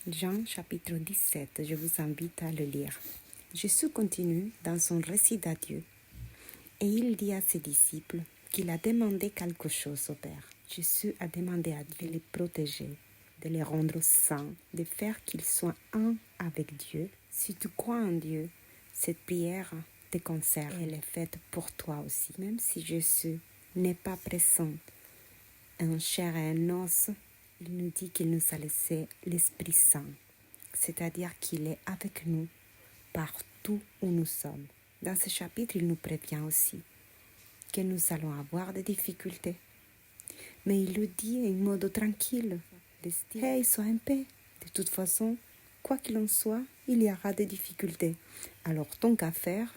Jean chapitre 17, je vous invite à le lire. Jésus continue dans son récit d'adieu et il dit à ses disciples qu'il a demandé quelque chose au Père. Jésus a demandé à Dieu de les protéger, de les rendre saints, de faire qu'ils soient un avec Dieu. Si tu crois en Dieu, cette prière te concerne et elle est faite pour toi aussi. Même si Jésus n'est pas présent en chair et en os, il nous dit qu'il nous a laissé l'Esprit Saint, c'est-à-dire qu'il est avec nous partout où nous sommes. Dans ce chapitre, il nous prévient aussi que nous allons avoir des difficultés. Mais il le dit en mode tranquille. Hey, sois en paix. De toute façon, quoi qu'il en soit, il y aura des difficultés. Alors, tant qu'à faire,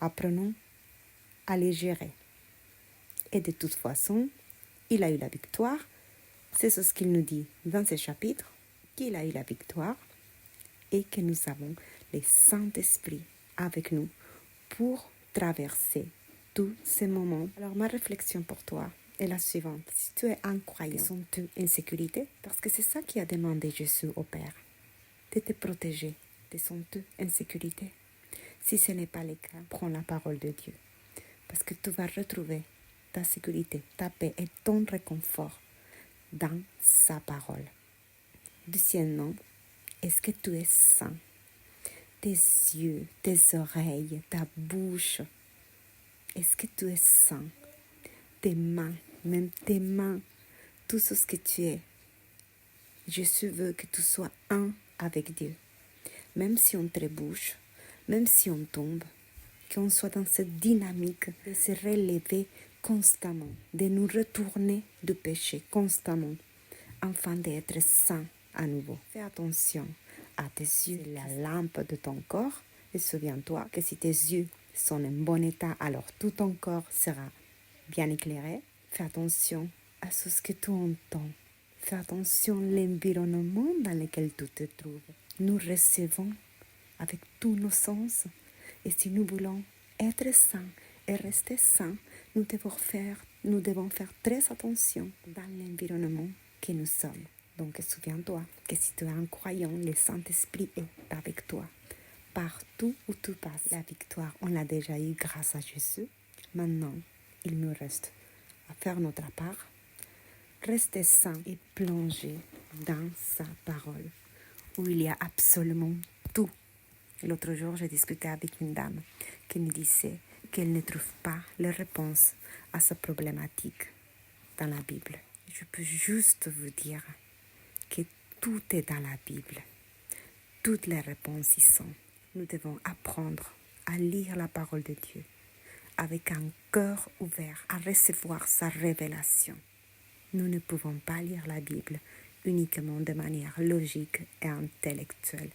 apprenons à les gérer. Et de toute façon, il a eu la victoire. C'est ce qu'il nous dit dans ce chapitre, qu'il a eu la victoire et que nous avons le Saint-Esprit avec nous pour traverser tous ces moments. Alors ma réflexion pour toi est la suivante. Si tu es un croyant, sont-tu en sécurité? Parce que c'est ça qui a demandé Jésus au Père, de te protéger. Sont-tu en sécurité? Si ce n'est pas le cas, prends la parole de Dieu. Parce que tu vas retrouver ta sécurité, ta paix et ton réconfort dans sa parole. Deuxièmement, est-ce que tu es saint? Tes yeux, tes oreilles, ta bouche, est-ce que tu es saint? Tes mains, même tes mains, tout ce que tu es. Jésus veut que tu sois un avec Dieu. Même si on trébuche, même si on tombe, qu'on soit dans cette dynamique de se relever constamment, de nous retourner du péché constamment, afin d'être saint à nouveau. Fais attention à tes yeux, la lampe de ton corps, et souviens-toi que si tes yeux sont en bon état, alors tout ton corps sera bien éclairé. Fais attention à ce que tu entends. Fais attention à l'environnement dans lequel tu te trouves. Nous recevons avec tous nos sens. Et si nous voulons être saints et rester saints, nous devons faire très attention dans l'environnement que nous sommes. Donc souviens-toi que si tu es un croyant, le Saint-Esprit est avec toi. Partout où tu passes, la victoire, on l'a déjà eue grâce à Jésus. Maintenant, il nous reste à faire notre part, rester saint et plonger dans sa parole, où il y a absolument tout. L'autre jour, j'ai discuté avec une dame qui me disait qu'elle ne trouve pas les réponses à sa problématique dans la Bible. Je peux juste vous dire que tout est dans la Bible. Toutes les réponses y sont. Nous devons apprendre à lire la parole de Dieu avec un cœur ouvert à recevoir sa révélation. Nous ne pouvons pas lire la Bible uniquement de manière logique et intellectuelle.